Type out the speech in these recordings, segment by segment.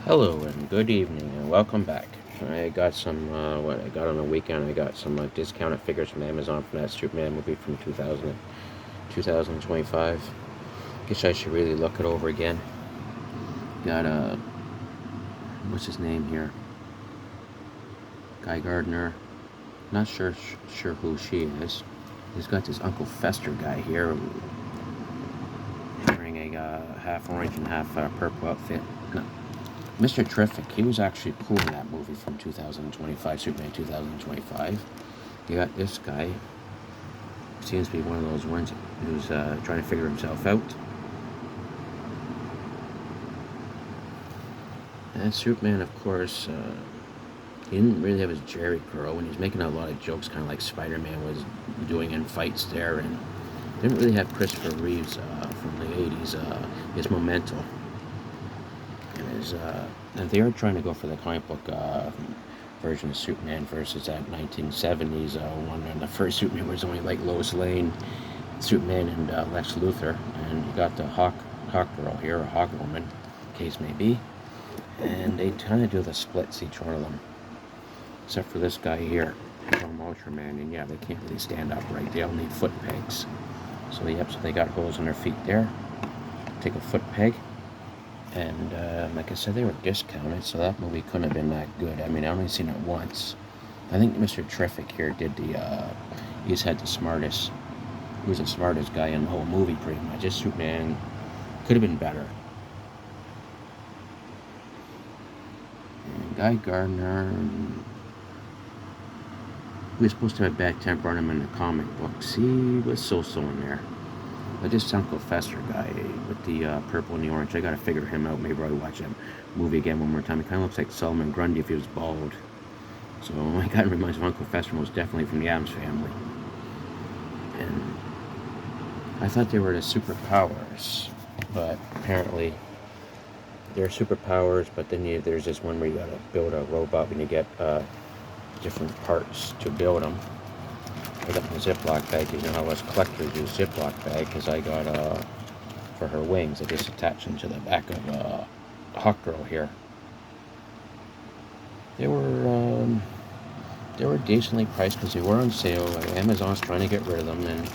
Hello and good evening and welcome back. I got some, what I got on the weekend, I got some discounted figures from Amazon from that Superman movie from 2025. Guess I should really look it over again. Got, what's his name here? Guy Gardner. Not sure who she is. He's got this Uncle Fester guy here wearing a half orange and half purple outfit. No, Mr. Terrific, he was actually cool in that movie from 2025, Superman 2025. You got this guy, seems to be one of those ones who's trying to figure himself out. And Superman, of course, he didn't really have his Jerry curl, and he's making a lot of jokes, kind of like Spider-Man was doing in fights there, and didn't really have Christopher Reeves from the 80s, his Memento. And they are trying to go for the comic book version of Superman versus that 1970s one. And the first Superman was only like Lois Lane, Superman, and Lex Luthor. And you got the Hawk Girl here, or Hawk Woman, case may be. And they kind of do the splits, each one of them, except for this guy here, from Ultraman. And yeah, they can't really stand upright. They all need foot pegs. So yep, so they got holes in their feet there. Take a foot peg. And like I said, they were discounted, so that movie couldn't have been that good. I mean, I only seen it once. I think Mr. Terrific here did he's had the smartest, he was the smartest guy in the whole movie, pretty much. Just Superman could have been better. And Guy Gardner, he was supposed to have a bad temper on him in the comic books. He was so-so in there. But this Uncle Fester guy with the purple and the orange, I gotta figure him out. Maybe I'll watch that movie again one more time. He kind of looks like Solomon Grundy if he was bald. So my guy reminds me of Uncle Fester, most definitely from the Addams Family. And I thought they were the superpowers, but apparently they're superpowers. But then there's this one where you gotta build a robot when you get different parts to build them. I got my Ziploc bag. You know how us collectors use Ziploc bag, because I got for her wings. I just attached them to the back of Hawk Girl here. They were decently priced because they were on sale. Amazon's trying to get rid of them, and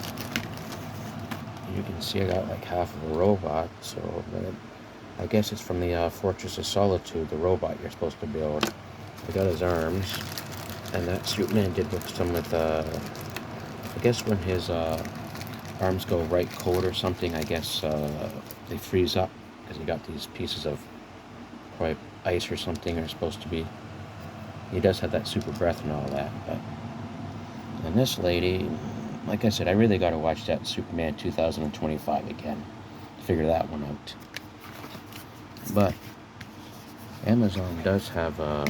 you can see I got like half of a robot. So I guess it's from the Fortress of Solitude, the robot you're supposed to build. I got his arms, and that Superman did look some with I guess when his arms go right cold or something, I guess they freeze up because he got these pieces of probably ice or something are supposed to be. He does have that super breath and all that. And this lady, like I said, I really got to watch that Superman 2025 again to figure that one out. But Amazon does have a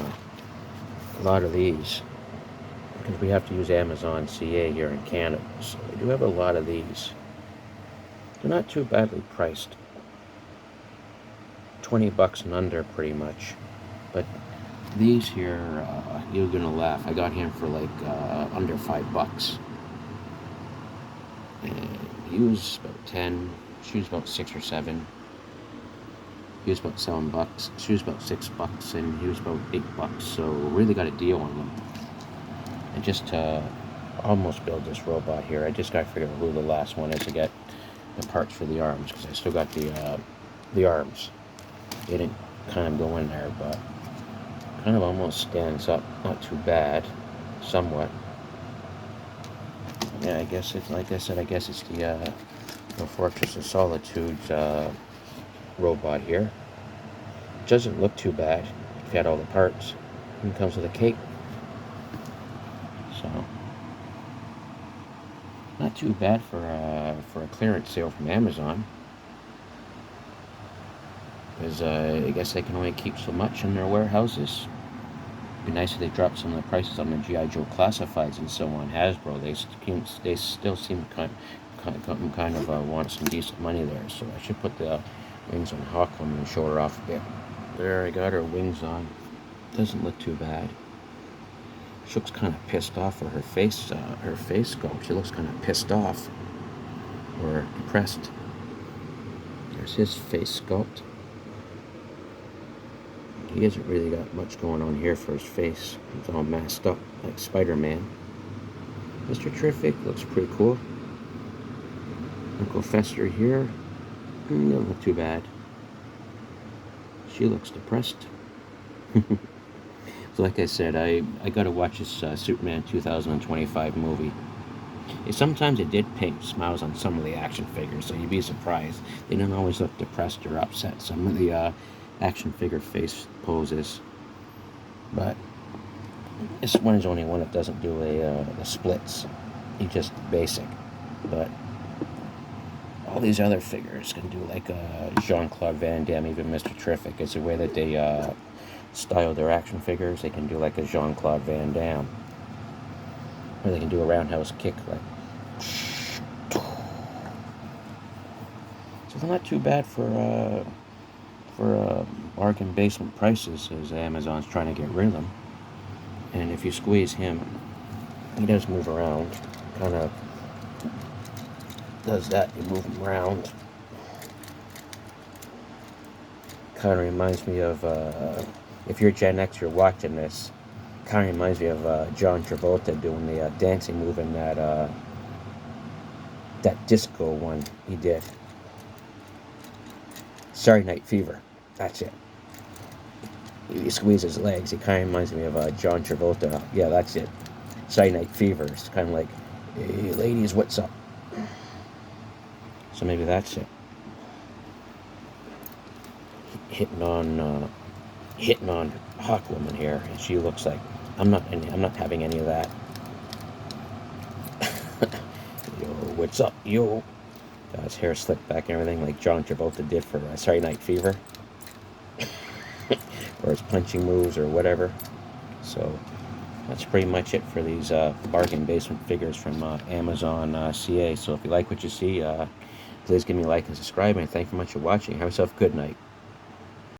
lot of these, because we have to use Amazon CA here in Canada, so we do have a lot of these. They're not too badly priced, $20 and under pretty much. But these here, you're gonna laugh. I got him for like under $5, and he was about 10. She was about 6 or 7. He was about $7. She was about $6, and he was about $8. So really got a deal on them. And just to almost build this robot here, I just got to figure out who the last one is to get the parts for the arms, because I still got the arms. They didn't kind of go in there, but kind of almost stands up. Not too bad, somewhat. Yeah, I guess it's, like I said, I guess it's the Fortress of Solitude's robot here. It doesn't look too bad if you had all the parts. It comes with a cape. So not too bad for a clearance sale from Amazon, because I guess they can only keep so much in their warehouses. It'd be nice if they dropped some of the prices on the G.I. Joe classifieds and so on. Hasbro, they still seem kind of want some decent money there. So I should put the wings on Hawkwoman and show her off a bit. There, I got her wings on. Doesn't look too bad. She looks kind of pissed off for her face sculpt. She looks kind of pissed off or depressed. There's his face sculpt. He hasn't really got much going on here for his face. He's all masked up like Spider-Man. Mr. Terrific looks pretty cool. Uncle Fester here. Don't look too bad. She looks depressed. So like I said, I got to watch this Superman 2025 movie. Sometimes it did paint smiles on some of the action figures, so you'd be surprised. They don't always look depressed or upset, some of the action figure face poses. But this one is the only one that doesn't do the splits. He's just basic. But all these other figures can do like Jean-Claude Van Damme, even Mr. Terrific. It's the way that they style their action figures. They can do like a Jean-Claude Van Damme. Or they can do a roundhouse kick like. So they're not too bad for bargain basement prices, as Amazon's trying to get rid of them. And if you squeeze him, he does move around. Kind of does that. You move him around. Kind of reminds me of, if you're Gen X, you're watching this. Kind of reminds me of John Travolta doing the dancing move in that disco one he did. Saturday Night Fever. That's it. You squeeze his legs. It kind of reminds me of John Travolta. Yeah, that's it. Saturday Night Fever. It's kind of like, hey, ladies, what's up? So maybe that's it. Hitting on Hawkwoman here, and she looks like I'm not having any of that. Yo, what's up, yo? Got his hair slicked back and everything, like John Travolta did for Saturday Night Fever, or his punching moves or whatever. So that's pretty much it for these bargain basement figures from Amazon CA. So if you like what you see, please give me a like and subscribe, and thank you very much for watching. Have yourself a good night.